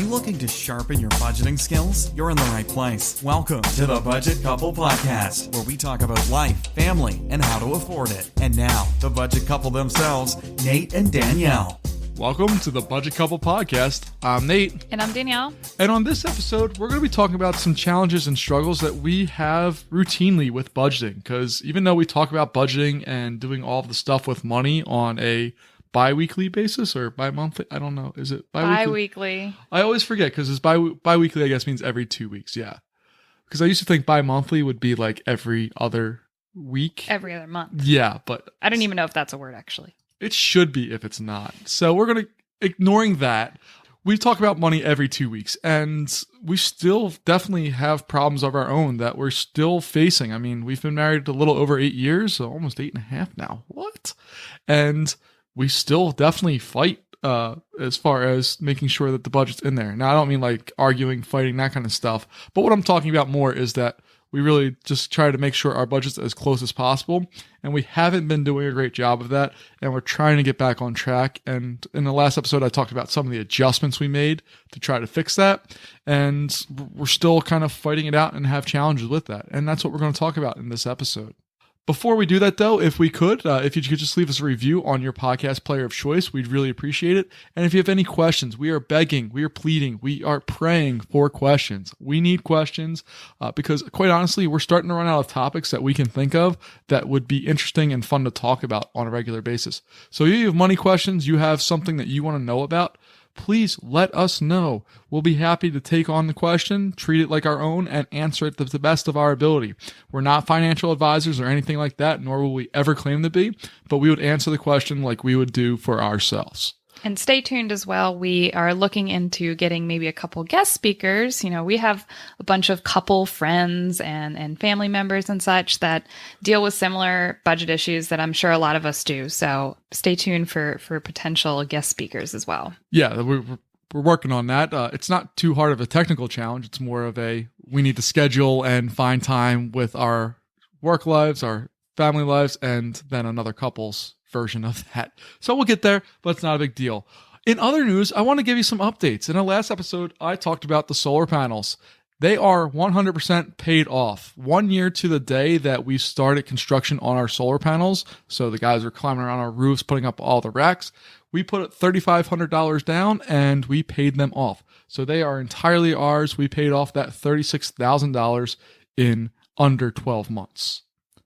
you looking to sharpen your budgeting skills? You're in the right place. Welcome to the Budget Couple Podcast, where we talk about life, family, and how to afford it. And now, the Budget Couple themselves, Nate and Danielle. Welcome to the Budget Couple Podcast. I'm Nate. And I'm Danielle. And on this episode, we're going to be talking about some challenges and struggles that we have routinely with budgeting. Because even though we talk about budgeting and doing all of the stuff with money on a bi-weekly basis or bi-monthly, I don't know. Is it bi-weekly? Bi-weekly. I always forget because it's bi-weekly, I guess, means every 2 weeks. Yeah. Because I used to think bi-monthly would be like every other week. Every other month. Yeah, but I don't even know if that's a word, actually. It should be if it's not. So we're going to, ignoring that, we talk about money every 2 weeks, and we still definitely have problems of our own that we're still facing. I mean, we've been married a little over 8 years, so almost 8.5 now. What? And we still definitely fight as far as making sure that the budget's in there. Now, I don't mean like arguing, fighting, that kind of stuff. But what I'm talking about more is that we really just try to make sure our budget's as close as possible. And we haven't been doing a great job of that. And we're trying to get back on track. And in the last episode, I talked about some of the adjustments we made to try to fix that. And we're still kind of fighting it out and have challenges with that. And that's what we're going to talk about in this episode. Before we do that, though, if you could just leave us a review on your podcast player of choice, we'd really appreciate it. And if you have any questions, we are begging, we are pleading, we are praying for questions. We need questions because, quite honestly, we're starting to run out of topics that we can think of that would be interesting and fun to talk about on a regular basis. So if you have money questions, you have something that you want to know about, please let us know. We'll be happy to take on the question, treat it like our own, and answer it to the best of our ability. We're not financial advisors or anything like that, nor will we ever claim to be, but we would answer the question like we would do for ourselves. And stay tuned as well. We are looking into getting maybe a couple guest speakers. You know, we have a bunch of couple friends and family members and such that deal with similar budget issues that I'm sure a lot of us do. So stay tuned for potential guest speakers as well. Yeah, we're working on that. It's not too hard of a technical challenge. It's more of we need to schedule and find time with our work lives, our family lives, and then another couple's version of that. So we'll get there, but it's not a big deal. In other news, I want to give you some updates. In the last episode, I talked about the solar panels. They are 100% paid off. 1 year to the day that we started construction on our solar panels. So the guys are climbing around our roofs, putting up all the racks. We put $3,500 down and we paid them off. So they are entirely ours. We paid off that $36,000 in under 12 months.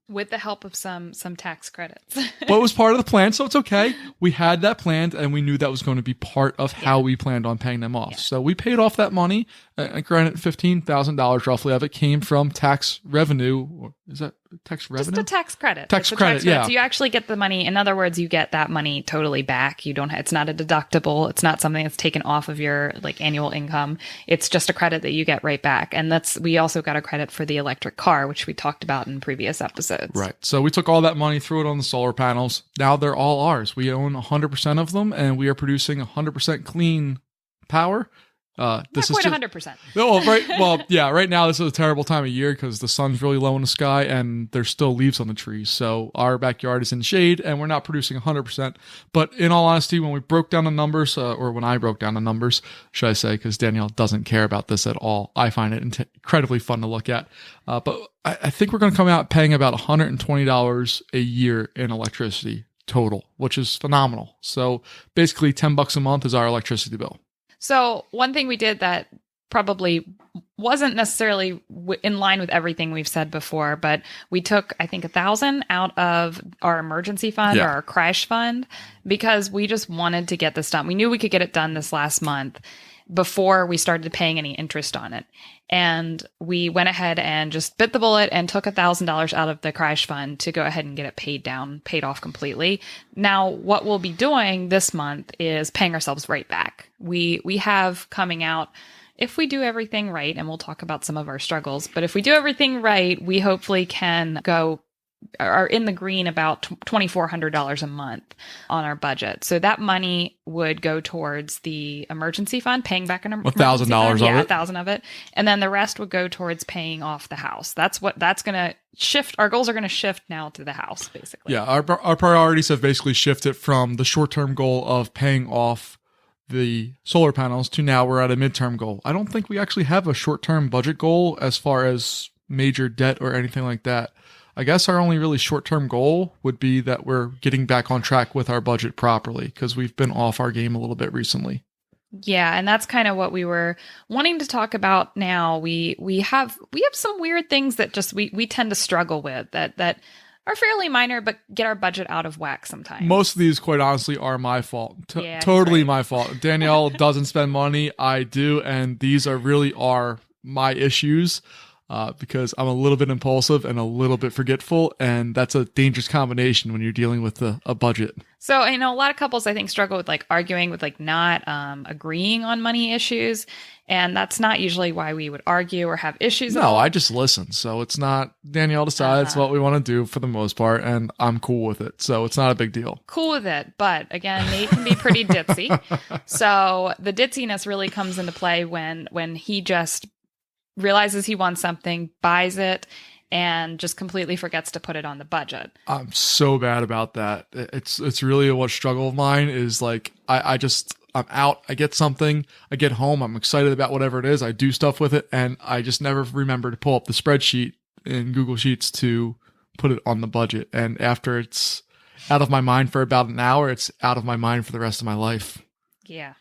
With the help of some tax credits. But it was part of the plan, so it's okay. We had that planned, and we knew that was going to be part of how we planned on paying them off. Yeah. So we paid off that money. Granted, $15,000 roughly of it came from tax revenue. Is that tax revenue? Just a tax credit. Tax credit, yeah. So you actually get the money. In other words, you get that money totally back. It's not a deductible. It's not something that's taken off of your annual income. It's just a credit that you get right back. And we also got a credit for the electric car, which we talked about in previous episodes. Right. So we took all that money, threw it on the solar panels. Now they're all ours. We own 100% of them, and we are producing 100% clean power. This not quite 100%. No, right. Well, yeah. Right now, this is a terrible time of year because the sun's really low in the sky and there's still leaves on the trees. So our backyard is in shade, and we're not producing 100%. But in all honesty, when we broke down the numbers, or when I broke down the numbers, should I say, because Danielle doesn't care about this at all. I find it incredibly fun to look at. But I think we're going to come out paying about $120 a year in electricity total, which is phenomenal. So basically, $10 a month is our electricity bill. So one thing we did that probably wasn't necessarily in line with everything we've said before, but we took, I think, $1,000 out of our emergency fund or our crash fund because we just wanted to get this done. We knew we could get it done this last month before we started paying any interest on it. And we went ahead and just bit the bullet and took $1,000 out of the crash fund to go ahead and get it paid off completely. Now, what we'll be doing this month is paying ourselves right back. We have coming out, if we do everything right, and we'll talk about some of our struggles, but if we do everything right, we hopefully are in the green about $2,400 a month on our budget. So that money would go towards the emergency fund, paying back an emergency $1,000 fund. of it. $1,000 of it. And then the rest would go towards paying off the house. That's going to shift. Our goals are going to shift now to the house, basically. Yeah. Our priorities have basically shifted from the short-term goal of paying off the solar panels to now we're at a midterm goal. I don't think we actually have a short-term budget goal as far as major debt or anything like that. I guess our only really short-term goal would be that we're getting back on track with our budget properly because we've been off our game a little bit recently. Yeah, and that's kind of what we were wanting to talk about now. We have some weird things that just we tend to struggle with that are fairly minor, but get our budget out of whack sometimes. Most of these, quite honestly, are my fault. Yeah, Totally right. my fault. Danielle doesn't spend money. I do. And these are my issues because I'm a little bit impulsive and a little bit forgetful. And that's a dangerous combination when you're dealing with a budget. So, a lot of couples, I think, struggle with like arguing with like not agreeing on money issues. And that's not usually why we would argue or have issues. No, I just listen. So it's not Danielle decides what we want to do for the most part, and I'm cool with it. So it's not a big deal. Cool with it. But again, Nate can be pretty ditzy. So the ditziness really comes into play when he just realizes he wants something, buys it, and just completely forgets to put it on the budget. I'm so bad about that. It's really what struggle of mine is like I'm out, I get something, I get home, I'm excited about whatever it is, I do stuff with it, and I just never remember to pull up the spreadsheet in Google Sheets to put it on the budget. And after it's out of my mind for about an hour, it's out of my mind for the rest of my life. Yeah.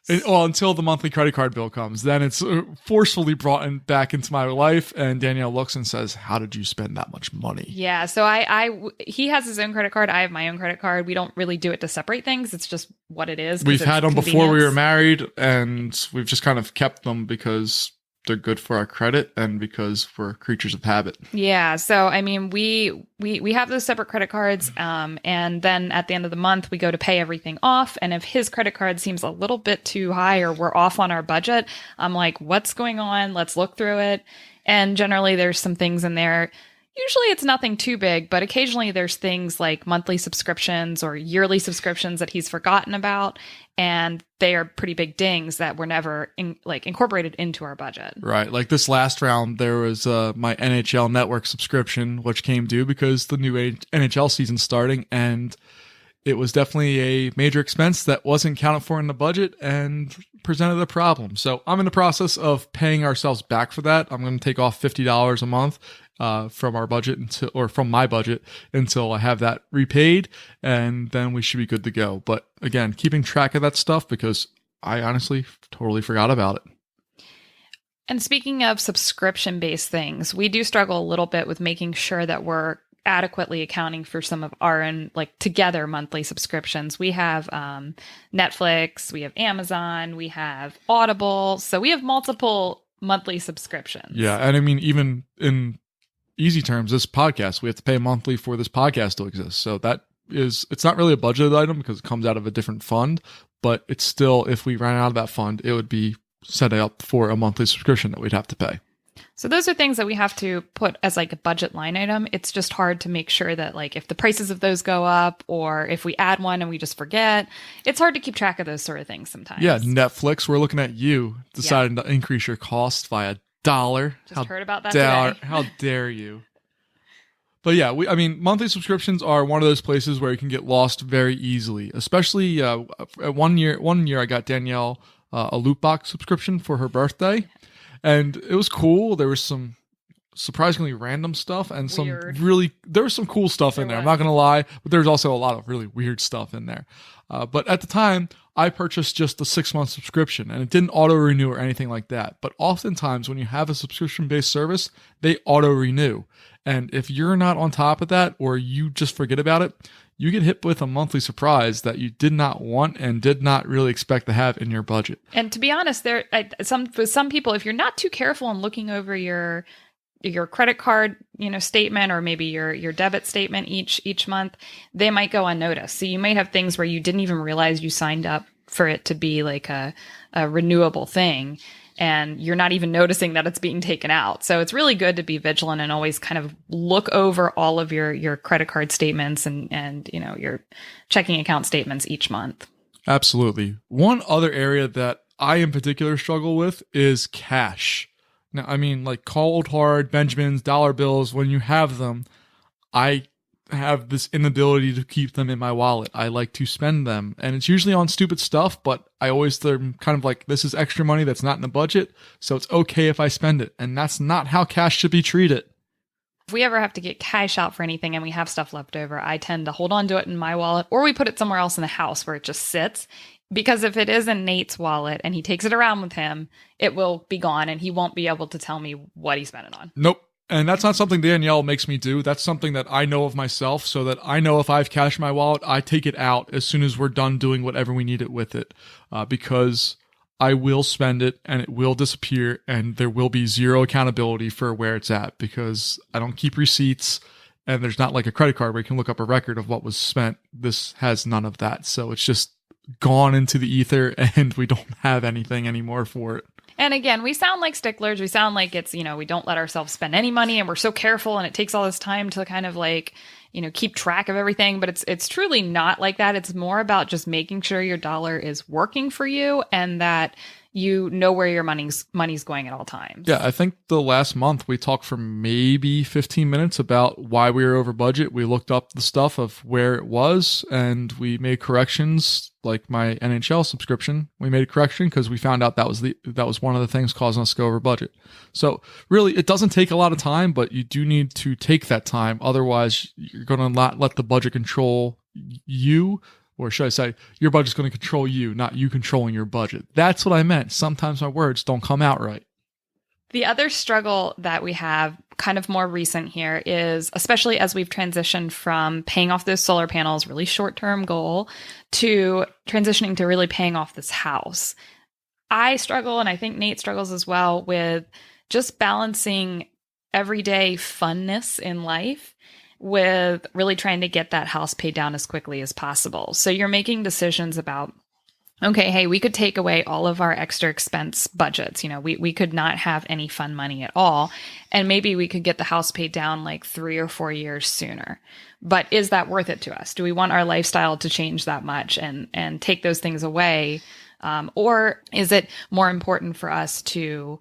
Until the monthly credit card bill comes. Then it's forcefully brought back into my life, and Danielle looks and says, "How did you spend that much money?" Yeah, so he has his own credit card. I have my own credit card. We don't really do it to separate things. It's just what it is. We've had them before we were married, and we've just kind of kept them because they're good for our credit and because we're creatures of habit. Yeah. So, I mean, we have those separate credit cards. And then at the end of the month, we go to pay everything off. And if his credit card seems a little bit too high or we're off on our budget, I'm like, what's going on? Let's look through it. And generally there's some things in there. Usually it's nothing too big, but occasionally there's things like monthly subscriptions or yearly subscriptions that he's forgotten about. And they are pretty big dings that were never incorporated into our budget. Right. Like this last round, there was my NHL Network subscription, which came due because the new NHL season's starting. And it was definitely a major expense that wasn't counted for in the budget and presented a problem. So I'm in the process of paying ourselves back for that. I'm going to take off $50 a month from our budget from my budget until I have that repaid, and then we should be good to go. But again, keeping track of that stuff because I honestly totally forgot about it. And speaking of subscription-based things, we do struggle a little bit with making sure that we're adequately accounting for some of our own together monthly subscriptions. We have Netflix, we have Amazon, we have Audible. So we have multiple monthly subscriptions. Yeah. And I mean, even in easy terms, this podcast, we have to pay monthly for this podcast to exist. So it's not really a budgeted item because it comes out of a different fund, but it's still, if we ran out of that fund, it would be set up for a monthly subscription that we'd have to pay. So those are things that we have to put as a budget line item. It's just hard to make sure that if the prices of those go up or if we add one and we just forget, it's hard to keep track of those sort of things sometimes. Yeah, Netflix, we're looking at you deciding to increase your cost by $1. Just heard about that today. How dare you? But yeah, monthly subscriptions are one of those places where you can get lost very easily. Especially one year I got Danielle a loot box subscription for her birthday. And it was cool. There was some surprisingly random stuff and there was some cool stuff in there. I'm not going to lie, but there's also a lot of really weird stuff in there. But at the time, I purchased just the 6-month subscription and it didn't auto renew or anything like that. But oftentimes when you have a subscription based service, they auto renew. And if you're not on top of that or you just forget about it, you get hit with a monthly surprise that you did not want and did not really expect to have in your budget. And to be honest, with some people, if you're not too careful in looking over your credit card, statement or maybe your debit statement each month, they might go unnoticed. So you might have things where you didn't even realize you signed up for it to be a renewable thing. And you're not even noticing that it's being taken out. So it's really good to be vigilant and always kind of look over all of your credit card statements and your checking account statements each month. Absolutely. One other area that I in particular struggle with is cash. Now, cold hard Benjamins, dollar bills, when you have them, I have this inability to keep them in my wallet. I like to spend them, and it's usually on stupid stuff, but I always am kind of like, this is extra money that's not in the budget, so it's okay if I spend it. And that's not how cash should be treated. If we ever have to get cash out for anything and we have stuff left over, I tend to hold on to it in my wallet, or we put it somewhere else in the house where it just sits. Because if it is in Nate's wallet and he takes it around with him, it will be gone and he won't be able to tell me what he spent it on. Nope. And that's not something Danielle makes me do. That's something that I know of myself, so that I know if I have cash in my wallet, I take it out as soon as we're done doing whatever we need it with it, because I will spend it and it will disappear, and there will be zero accountability for where it's at, because I don't keep receipts, and there's not like a credit card where you can look up a record of what was spent. This has none of that. So it's just gone into the ether, and we don't have anything anymore for it. And again, we sound like sticklers. We sound like it's, we don't let ourselves spend any money, and we're so careful, and it takes all this time to kind of like, keep track of everything. But it's truly not like that. It's more about just making sure your dollar is working for you and that you know where your money's going at all times. Yeah, I think the last month we talked for maybe 15 minutes about why we were over budget. We looked up the stuff of where it was, and we made corrections, like my NHL subscription. We made a correction because we found out that was one of the things causing us to go over budget. So really, it doesn't take a lot of time, but you do need to take that time. Otherwise, you're going to not let the budget control you. Or should I say, your budget's going to control you, not you controlling your budget. That's what I meant. Sometimes my words don't come out right. The other struggle that we have, kind of more recent here, is especially as we've transitioned from paying off those solar panels, really short-term goal, to transitioning to really paying off this house. I struggle, and I think Nate struggles as well, with just balancing everyday funness in life with really trying to get that house paid down as quickly as possible. So you're making decisions about, okay, hey, we could take away all of our extra expense budgets. We could not have any fun money at all. And maybe we could get the house paid down like 3 or 4 years sooner. But is that worth it to us? Do we want our lifestyle to change that much and take those things away? Or is it more important for us to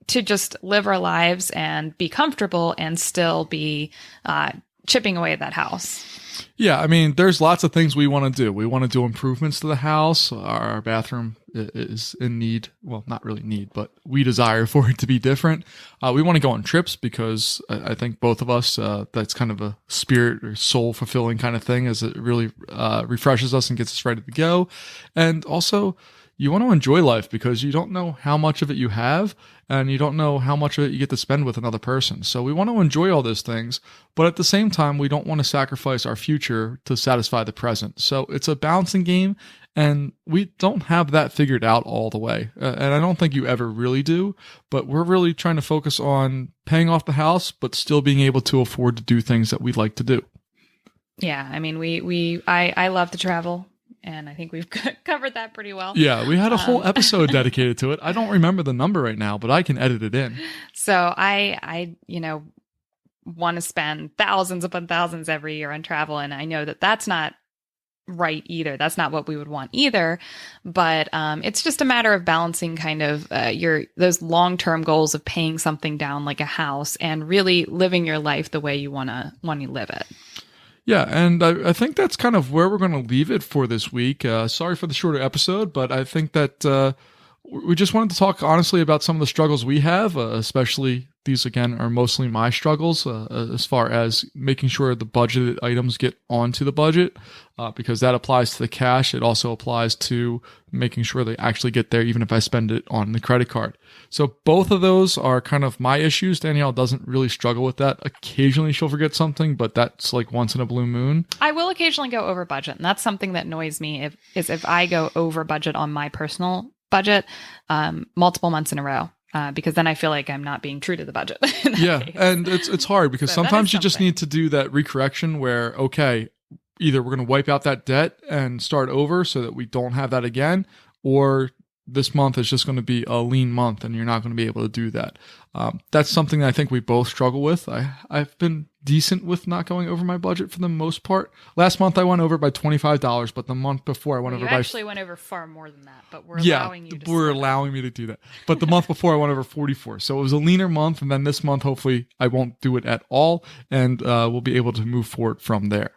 just live our lives and be comfortable and still be chipping away at that house? Yeah, I mean, there's lots of things we want to do. We want to do improvements to the house. Our bathroom is in need. Well, not really need, but we desire for it to be different. We want to go on trips because I think both of us, that's kind of a spirit or soul fulfilling kind of thing, as it really refreshes us and gets us ready to go. And also, you want to enjoy life because you don't know how much of it you have, and you don't know how much of it you get to spend with another person. So we want to enjoy all those things, but at the same time, we don't want to sacrifice our future to satisfy the present. So it's a balancing game, and we don't have that figured out all the way. And I don't think you ever really do, but we're really trying to focus on paying off the house, but still being able to afford to do things that we'd like to do. Yeah, I mean, I love to travel. And I think we've covered that pretty well. Yeah, we had a whole episode dedicated to it. I don't remember the number right now, but I can edit it in. So I want to spend thousands upon thousands every year on travel. And I know that that's not right either. That's not what we would want either. But it's just a matter of balancing kind of those long-term goals of paying something down like a house and really living your life the way you want to live it. Yeah, and I think that's kind of where we're going to leave it for this week. Sorry for the shorter episode, but I think that we just wanted to talk honestly about some of the struggles we have, especially these, again, are mostly my struggles as far as making sure the budgeted items get onto the budget, because that applies to the cash. It also applies to making sure they actually get there, even if I spend it on the credit card. So both of those are kind of my issues. Danielle doesn't really struggle with that. Occasionally she'll forget something, but that's like once in a blue moon. I will occasionally go over budget, and that's something that annoys me if I go over budget on my personal budget multiple months in a row. Because then I feel like I'm not being true to the budget. Yeah, case. And it's hard because sometimes you just need to do that recorrection where, okay, either we're going to wipe out that debt and start over so that we don't have that again, or this month is just going to be a lean month and you're not going to be able to do that. That's something that I think we both struggle with. I've been decent with not going over my budget for the most part. Last month I went over by $25, but the month before I went over by... You actually went over far more than that, but we're allowing you to... we're allowing me to do that. But the month before I went over 44. So it was a leaner month, and then this month hopefully I won't do it at all, and we'll be able to move forward from there.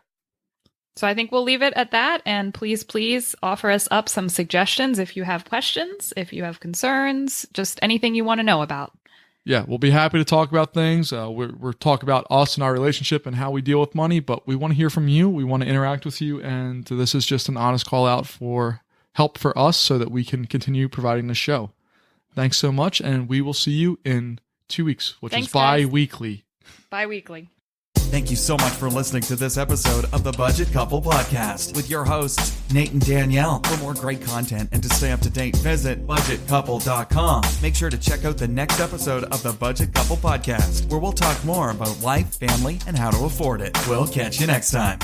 So I think we'll leave it at that. And please offer us up some suggestions if you have questions, if you have concerns, just anything you want to know about. Yeah, we'll be happy to talk about things. We're talking about us and our relationship and how we deal with money, but we want to hear from you. We want to interact with you. And this is just an honest call out for help for us so that we can continue providing the show. Thanks so much. And we will see you in 2 weeks, which is bi-weekly. Bi-weekly. Thank you so much for listening to this episode of the Budget Couple Podcast with your hosts, Nate and Danielle. For more great content and to stay up to date, visit budgetcouple.com. Make sure to check out the next episode of the Budget Couple Podcast, where we'll talk more about life, family, and how to afford it. We'll catch you next time.